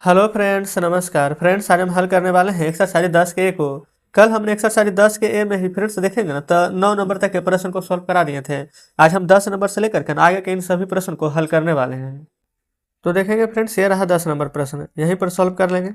Hello friends, नमस्कार friends. आज हम हल करने वाले हैं एक्सरसाइज 10 के ए को। कल हमने एक्सरसाइज 10 के ए में ही फ्रेंड्स देखेंगे ना, तो 9 नंबर तक के प्रश्न को सॉल्व करा दिए थे। आज हम 10 नंबर से लेकर के आगे के इन सभी प्रश्न को हल करने वाले हैं। तो देखेंगे फ्रेंड्स, ये रहा 10 नंबर प्रश्न, यहीं पर सॉल्व कर लेंगे।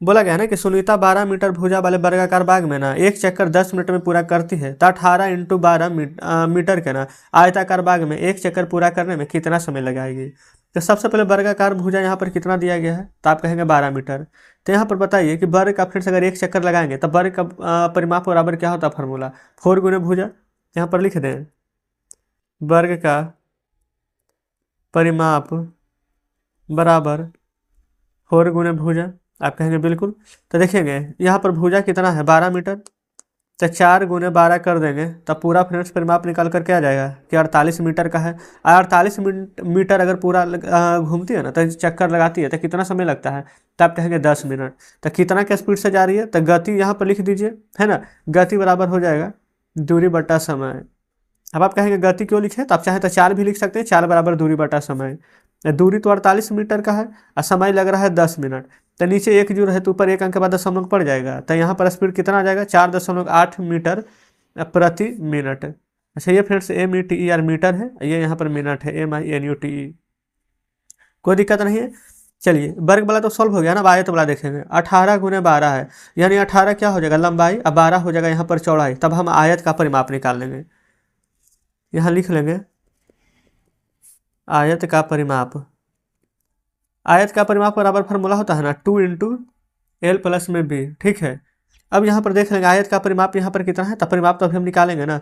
बोला गया ना कि सुनीता 12 मीटर भुजा वाले वर्गाकार बाग में ना एक चक्कर 10 मिनट में पूरा करती है, तो 18 इंटू 12 मीटर के ना आयताकार बाग में एक चक्कर पूरा करने में कितना समय लगाएगी। तो सबसे पहले वर्गाकार भुजा यहाँ पर कितना दिया गया है, तो आप कहेंगे 12 मीटर। तो यहाँ पर बताइए कि वर्ग का फ्रेंड्स अगर एक चक्कर लगाएंगे तो वर्ग का परिमाप बराबर क्या होता है, फार्मूला 4 गुने भुजा। यहाँ पर लिख दें वर्ग का परिमाप बराबर 4 गुने भुजा। आप कहेंगे बिल्कुल। तो देखेंगे यहाँ पर भुजा कितना है 12 मीटर, तो 4 गुने 12 कर देंगे तब पूरा फ्रेंड्स परिमाप निकाल कर क्या आ जाएगा कि 48 मीटर का है। 48 मीटर अगर पूरा घूमती है ना, तो चक्कर लगाती है तो कितना समय लगता है, तो आप कहेंगे 10 मिनट। तो कितना के स्पीड से जा रही है, तो गति यहाँ पर लिख दीजिए, है ना। गति बराबर हो जाएगा दूरी बटा समय। अब आप कहेंगे गति क्यों लिखे, तो आप चाहे तो 4 भी लिख सकते हैं, 4 बराबर दूरी बटा समय। दूरी तो 48 मीटर का है और समय लग रहा है 10 मिनट। तो नीचे एक जीरो है तो ऊपर एक अंक के बाद दशमलव पड़ जाएगा, तो यहाँ पर स्पीड कितना आ जाएगा 4.8 मीटर प्रति मिनट। अच्छा, ये फ्रेंड्स METER मीटर है, ये यहाँ पर मिनट है MINUTE। कोई दिक्कत नहीं है। चलिए, वर्ग वाला तो सॉल्व हो गया ना। अब आयत वाला देखेंगे। 18 गुने 12 है, यानी 18 क्या हो जाएगा लंबाई, अब 12 हो जाएगा यहाँ पर चौड़ाई। तब हम आयत का परिमाप निकाल लेंगे। यहाँ लिख लेंगे आयत का परिमाप। आयत का परिमाप बराबर फार्मूला होता है ना 2 इंटू एल प्लस में बी। ठीक है। अब यहाँ पर देख लेंगे आयत का परिमाप यहाँ पर कितना है, तो परिमाप तो अभी हम निकालेंगे ना।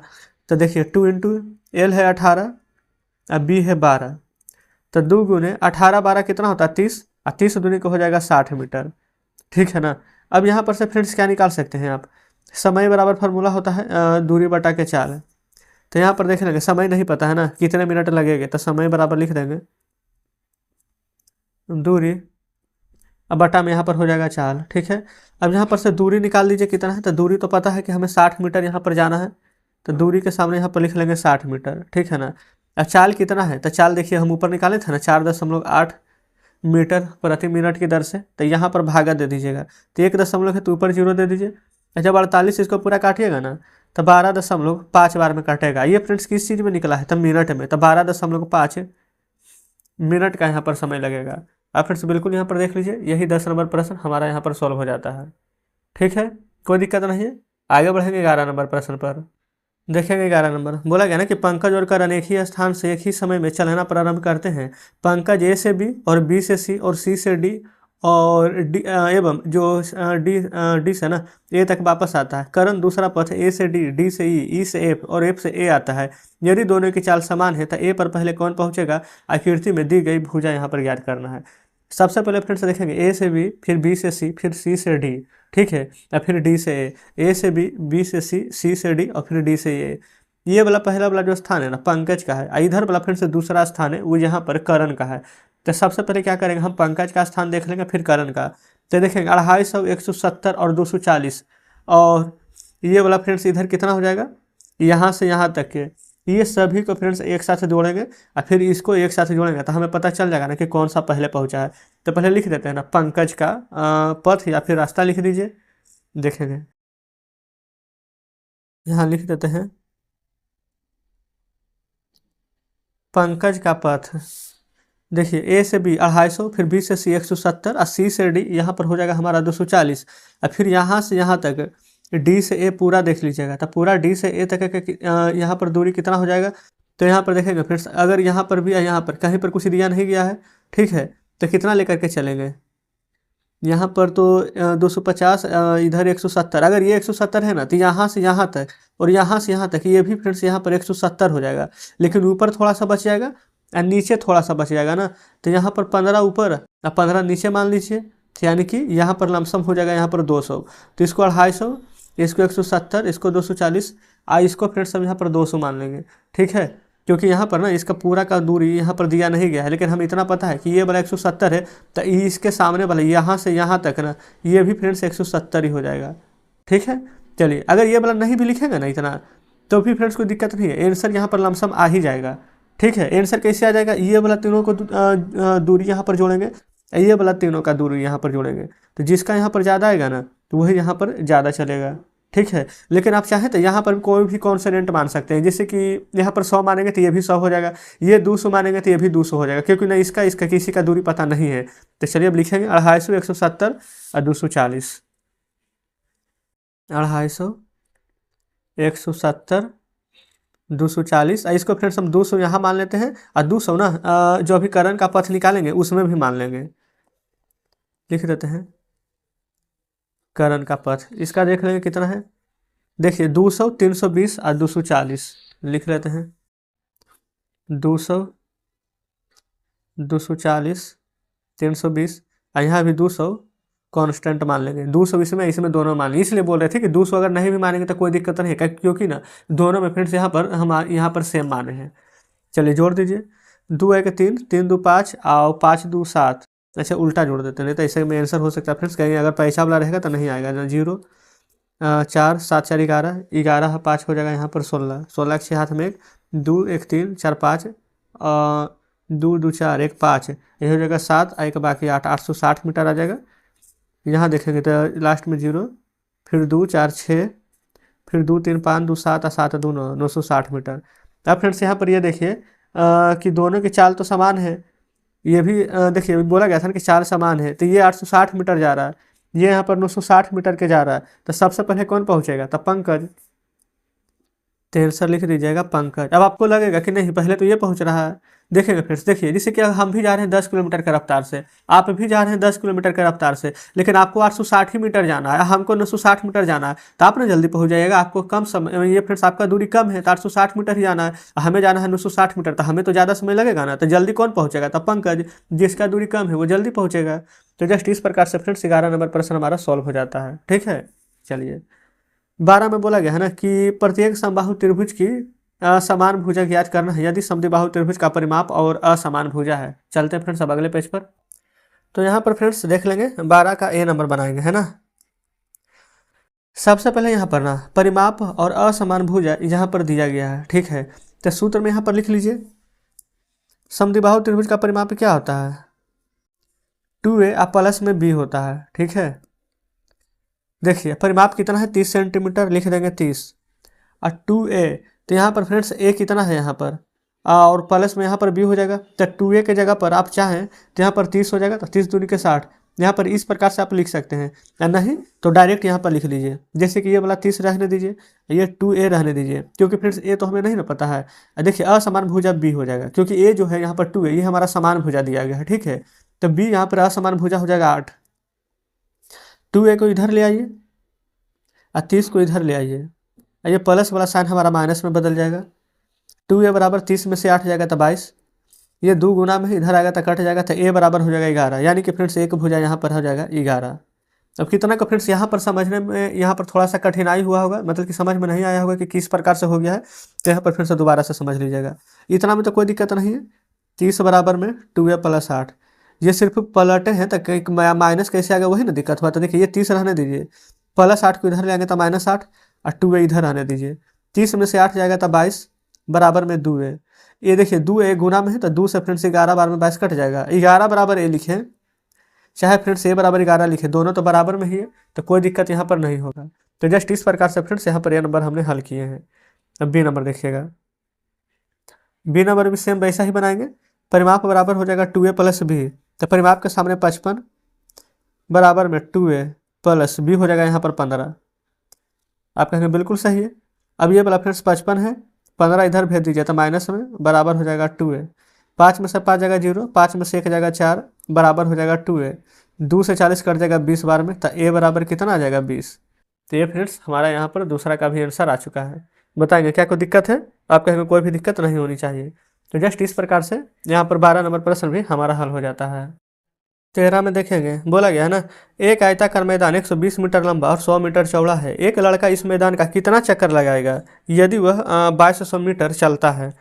तो देखिए 2 इंटू एल है 18 और बी है 12, तो 2 गुने 18 12 कितना होता है 30, और 30 दूनी को हो जाएगा 60 मीटर। ठीक है ना। अब यहाँ पर से फ्रेंड्स क्या निकाल सकते हैं आप, समय बराबर फार्मूला होता है दूरी बटा के 4। तो यहाँ पर देख लेंगे समय नहीं पता है ना कितने मिनट लगेंगे, तो समय बराबर लिख देंगे दूरी, अब बटा में यहाँ पर हो जाएगा 4। ठीक है। अब यहाँ पर से दूरी निकाल लीजिए कितना है, तो दूरी तो पता है कि हमें 60 मीटर यहाँ पर जाना है, तो दूरी के सामने यहाँ पर लिख लेंगे 60 मीटर। ठीक है ना। अब चाल कितना है, तो चाल देखिए हम ऊपर निकाले थे ना 4.8 मीटर प्रति मिनट की दर से, तो यहाँ पर भागा दे दीजिएगा, तो 1 दशमलव है तो ऊपर 0 दे दीजिए। जब 48 इसको पूरा काटिएगा ना, तो 12.5 बार में काटेगा। ये फ्रेंड्स किस चीज़ में निकला है, तो मिनट में, तो 12.5 मिनट का यहाँ पर समय लगेगा। आप फ्रेंड्स बिल्कुल यहाँ पर देख लीजिए, यही 10 नंबर प्रश्न हमारा यहाँ पर सॉल्व हो जाता है। ठीक है, कोई दिक्कत नहीं है। आगे बढ़ेंगे 11 नंबर प्रश्न पर। देखेंगे 11 नंबर। बोला गया ना कि पंकज और करण एक ही स्थान से एक ही समय में चलना प्रारंभ करते हैं। पंकज A से B और B से C और C से D और एवं जो D से ना A तक वापस आता है। करण दूसरा पथ A से D से E से F और F से A आता है। यदि दोनों की चाल समान है तो A पर पहले कौन पहुंचेगा, आकृति में दी गई भुजा यहाँ पर ज्ञात करना है। सबसे पहले फ्रेंड्स देखेंगे A से B, फिर B से C, फिर C से D। ठीक है। या फिर D से A से B, B से C, C से D और फिर D से A। ये वाला पहला वाला जो स्थान है ना पंकज का है, इधर वाला फ्रेंड्स दूसरा स्थान है वो यहाँ पर करण का है। तो सबसे पहले क्या करेंगे, हम पंकज का स्थान देख लेंगे फिर करण का। तो देखेंगे 250, 170 और 240, और ये वाला फ्रेंड्स इधर कितना हो जाएगा, यहाँ से यहाँ तक के ये सभी को फ्रेंड्स एक साथ जोड़ेंगे और फिर इसको एक साथ जोड़ेंगे, तो हमें पता चल जाएगा ना कि कौन सा पहले पहुंचा है। तो पहले लिख देते हैं ना पंकज का पथ या फिर रास्ता लिख दीजिए। देखेंगे यहाँ लिख देते हैं पंकज का पथ। देखिए A से B 250, फिर B से C 170 और C से D यहाँ पर हो जाएगा हमारा 240, और फिर यहाँ से यहाँ तक D से A पूरा देख लीजिएगा, तो पूरा D से A तक यहाँ पर दूरी कितना हो जाएगा। तो यहाँ पर देखेंगे फ्रेंड्स, अगर यहाँ पर भी यहाँ पर कहीं पर कुछ दिया नहीं गया है, ठीक है, तो कितना लेकर के चलेंगे। यहाँ पर तो 250, इधर 170, अगर ये 170 है ना, तो यहाँ से यहाँ तक और यहाँ से यहाँ तक ये भी फ्रेंड्स यहाँ पर 170 हो जाएगा, लेकिन ऊपर थोड़ा सा बच जाएगा और नीचे थोड़ा सा बच जाएगा ना। तो यहाँ पर 15 ऊपर और 15 नीचे मान लीजिए, यानी कि यहाँ पर लमसम हो जाएगा यहाँ पर 200। तो इसको 250, इसको 170, इसको 240 इसको फ्रेंड्स हम यहाँ पर 200 मान लेंगे। ठीक है, क्योंकि यहाँ पर ना इसका पूरा का दूरी यहाँ पर दिया नहीं गया है, लेकिन हम इतना पता है कि ये वाला 170 है, तो इसके सामने वाला यहाँ से यहाँ तक ना ये भी फ्रेंड्स 170 ही हो जाएगा। ठीक है। चलिए, अगर ये वाला नहीं भी लिखेगा ना इतना, तो भी फ्रेंड्स कोई दिक्कत नहीं है, आंसर यहाँ पर लमसम आ ही जाएगा। ठीक है। आंसर कैसे आ जाएगा, ये वाला तीनों को दूरी यहाँ पर जोड़ेंगे ये वाला तीनों का दूरी यहाँ पर जोड़ेंगे, तो जिसका यहाँ पर ज़्यादा आएगा ना तो वही यहाँ पर ज़्यादा चलेगा, ठीक है। लेकिन आप चाहें तो यहाँ पर कोई भी कॉन्सोनेंट मान सकते हैं, जैसे कि यहाँ पर 100 मानेंगे तो ये भी 100 हो जाएगा, ये 200 मानेंगे तो ये भी 200 हो जाएगा, क्योंकि ना इसका किसी का दूरी पता नहीं है। तो चलिए अब लिखेंगे 250, 170 और 240। 250, 170, 240। इसको फ्रेंड्स हम 200 यहाँ मान लेते हैं, और 200 ना जो अभी करण का पथ निकालेंगे उसमें भी मान लेंगे। लिख देते हैं करण का पथ, इसका देख लेंगे कितना है। देखिए 200, 320 और 240 लिख लेते हैं। 200, 240, 320 और यहाँ भी 200 कांस्टेंट मान लेंगे। 200 इसमें दोनों मान लेंगे, इसलिए बोल रहे थे कि 200 अगर नहीं भी मानेंगे तो कोई दिक्कत नहीं है, क्योंकि ना दोनों में फ्रेंड्स यहाँ पर सेम माने हैं। चलिए जोड़ दीजिए, 2 1 3, 3 2 5 और 5 2 7। अच्छा उल्टा जोड़ देते हैं, नहीं तो ऐसे में आंसर हो सकता है फ्रेंड्स, कहीं अगर पैसा वाला रहेगा तो नहीं आएगा ना। 0 4 7 4 11, 11 5 हो जाएगा यहाँ पर 16, 16 के 6 हाथ में 1, 2 1 3 4 5, 2 2 4 1 5, ये हो जाएगा 7, एक बाकी 8, 860 मीटर आ जाएगा। यहाँ देखेंगे तो लास्ट में 0, फिर 2 4 6, फिर 2 3 5 2 7 और 7 2 9, 960 मीटर। अब फ्रेंड्स यहाँ पर ये देखिए कि दोनों की चाल तो समान है, ये भी देखिए बोला गया था ना कि चाल समान है, तो ये 860 मीटर जा रहा है, ये यहाँ पर 960 मीटर के जा रहा है, तो सबसे पहले कौन पहुँचेगा, तो पंकज। तो आंसर लिख दीजिएगा पंकज। अब आपको लगेगा कि नहीं पहले तो ये पहुँच रहा है, देखेंगे फ्रेंड्स, देखिए जैसे कि हम भी जा रहे हैं 10 किलोमीटर की रफ्तार से, आप भी जा रहे हैं 10 किलोमीटर की रफ्तार से, लेकिन आपको 860 ही मीटर जाना है, हमको 960 मीटर जाना है, तो आप ना जल्दी पहुंच जाइएगा। आपको कम समय, ये फ्रेंड्स आपका दूरी कम है तो 860 मीटर ही जाना है, हमें जाना है 960 मीटर, तो हमें तो ज़्यादा समय लगेगा ना, तो जल्दी कौन पहुँचेगा, तो पंकज, जिसका दूरी कम है वो जल्दी पहुँचेगा। तो जस्ट इस प्रकार से फ्रेंड्स 11 नंबर प्रश्न हमारा सॉल्व हो जाता है, ठीक है। चलिए 12 में बोला गया है ना कि प्रत्येक समबाहु त्रिभुज की समान भुजा ज्ञात करना है यदि समद्विबाहु त्रिभुज का परिमाप और असमान भुजा है। चलते हैं फ्रेंड्स अब अगले पेज पर। तो यहाँ पर फ्रेंड्स देख लेंगे 12 का ए नंबर बनाएंगे, है ना। सबसे पहले यहाँ पर ना परिमाप और असमान भुजा यहाँ पर दिया गया है, ठीक है। तो सूत्र में यहाँ पर लिख लीजिए, समद्विबाहु त्रिभुज का परिमाप क्या होता है, 2a और प्लस में b होता है, ठीक है। देखिए परिमाप कितना है 30 सेंटीमीटर, लिख देंगे 30, और 2a, तो यहाँ पर फ्रेंड्स a कितना है यहाँ पर, और प्लस में यहाँ पर b हो जाएगा, तो 2a के जगह पर आप चाहें तो यहाँ पर 30 हो जाएगा, तो 30 दूनी के 60, यहाँ पर इस प्रकार से आप लिख सकते हैं, या नहीं तो डायरेक्ट यहाँ पर लिख लीजिए, जैसे कि ये वाला 30 रहने दीजिए, ये 2a रहने दीजिए, क्योंकि फ्रेंड्स a तो हमें नहीं ना पता है। देखिए असमान भुजा b हो जाएगा, क्योंकि a जो है यहाँ पर 2a ये हमारा समान भुजा दिया गया है, ठीक है। तो b यहाँ पर असमान भुजा हो जाएगा 8, 2a को इधर ले आइए और 30 को इधर ले आइए, ये प्लस वाला साइन हमारा माइनस में बदल जाएगा, 2a बराबर 30 में से 8 जाएगा तो 22, ये 2 गुना में इधर आएगा तो कट जाएगा, तो a बराबर हो जाएगा 11, यानी कि फ्रेंड्स एक भुजा यहाँ पर हो जाएगा 11। अब कितना का फ्रेंड्स यहाँ पर समझने में यहाँ पर थोड़ा सा कठिनाई हुआ होगा, मतलब कि समझ में नहीं आया होगा कि किस प्रकार से हो गया है, तो यहाँ पर फिर से दोबारा से समझ लीजिएगा। इतना में तो कोई दिक्कत नहीं है, 30 बराबर में 2a प्लस 8, ये सिर्फ पलटे हैं तो माइनस कैसे आ गया वही ना दिक्कत हुआ। तो देखिए ये 30 रहने दीजिए, प्लस 8 को इधर ले आएंगे तो -8, और 2a इधर आने दीजिए, 30 में से 8 जाएगा तो 22 बराबर में 2a, ये देखिए 2a गुना में है तो 2 से फ्रेंड्स 11 बार में 22 कट जाएगा, 11 बराबर a लिखें, चाहे फ्रेंड्स a बराबर 11 लिखे, दोनों तो बराबर में ही है, तो कोई दिक्कत यहाँ पर नहीं होगा। तो जस्ट इस प्रकार से फ्रेंड्स यहाँ पर ये नंबर हमने हल किए हैं। अब बी नंबर देखिएगा, बी नंबर भी सेम वैसा ही बनाएंगे, परिमाप बराबर हो जाएगा 2a प्लस b, तो परिमाप के सामने 55 बराबर में 2a प्लस b हो जाएगा यहाँ पर 15, आप कहेंगे बिल्कुल सही है। अब ये वाला फ्रेंड्स 55 है, 15 इधर भेज दीजिए तो माइनस में बराबर हो जाएगा 2a, 5 में से 5 जाएगा 0, 5 में से 1 जाएगा 4 बराबर हो जाएगा 2a, 2 से 40 कट जाएगा 20 बार में, तो a बराबर कितना आ जाएगा 20। तो ये फ्रेंड्स हमारा यहाँ पर दूसरा का भी आंसर आ चुका है। बताएंगे क्या कोई दिक्कत है, आप कहेंगे कोई भी दिक्कत नहीं होनी चाहिए। तो जस्ट इस प्रकार से यहाँ पर 12 नंबर प्रश्न भी हमारा हल हो जाता है। 13 में देखेंगे, बोला गया है ना, एक आयताकार मैदान 120 मीटर लंबा और 100 मीटर चौड़ा है, एक लड़का इस मैदान का कितना चक्कर लगाएगा यदि वह 2200 मीटर चलता है।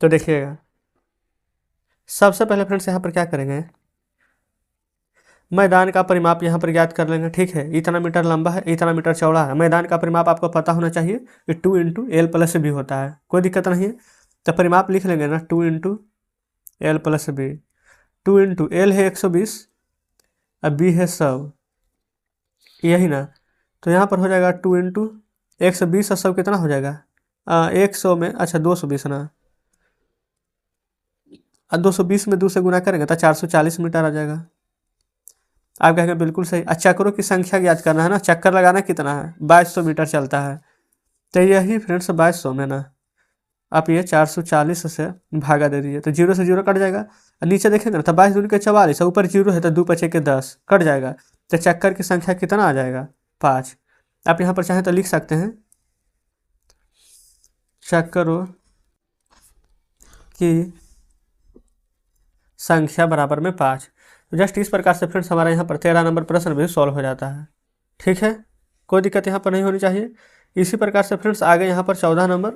तो देखिएगा सबसे पहले फ्रेंड्स यहाँ पर क्या करेंगे, मैदान का परिमाप यहाँ पर ज्ञात कर लेंगे, ठीक है। इतना मीटर लंबा है, इतना मीटर चौड़ा है, मैदान का परिमाप आपको पता होना चाहिए कि 2 × l + b होता है, कोई दिक्कत नहीं है। तो परिमाप लिख लेंगे ना 2 × l + b, 2 × l है 120 अब बी है सब, यही ना। तो यहाँ पर हो जाएगा 2 इंटू 120 और सब कितना हो जाएगा 100 में, अच्छा 220 ना, 220 में 2 से गुना करेंगे तो 440 मीटर आ जाएगा। आप कहेंगे बिल्कुल सही। चक्रों की संख्या याद करना है ना, चक्कर लगाना कितना है 2200 मीटर चलता है, तो यही फ्रेंड्स 2200 में ना आप ये 440 से भागा दे दीजिए तो 0 से 0 कट जाएगा। और नीचे देखेंगे ना तो 22 दूनी के 44, ऊपर 0 है तो 2 पचे के 10 कट जाएगा, तो चक्कर की संख्या कितना आ जाएगा 5। आप यहाँ पर चाहें तो लिख सकते हैं चक्करों की संख्या बराबर में 5। तो जस्ट इस प्रकार से फ्रेंड्स हमारा यहाँ पर 13 नंबर प्रश्न भी सॉल्व हो जाता है। ठीक है, कोई दिक्कत यहाँ पर नहीं होनी चाहिए। इसी प्रकार से फ्रेंड्स आगे यहाँ पर 14 नंबर,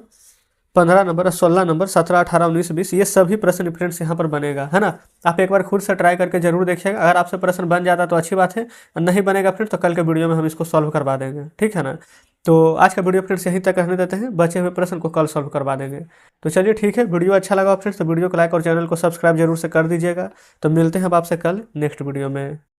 15 नंबर, 16 नंबर, 17, 18, 19, 20 ये सभी प्रश्न फ्रेंड्स यहाँ पर बनेगा, है ना। आप एक बार खुद से ट्राई करके जरूर देखिएगा। अगर आपसे प्रश्न बन जाता तो अच्छी बात है, और नहीं बनेगा फ्रेंड्स तो कल के वीडियो में हम इसको सॉल्व करवा देंगे, ठीक है ना। तो आज का वीडियो फ्रेंड्स यहीं तक रहने देते हैं, बचे हुए प्रश्न को कल सॉल्व करवा देंगे। तो चलिए ठीक है, वीडियो अच्छा लगा फ्रेंड्स तो वीडियो को लाइक और चैनल को सब्सक्राइब जरूर से कर दीजिएगा। तो मिलते हैं अब आपसे कल नेक्स्ट वीडियो में।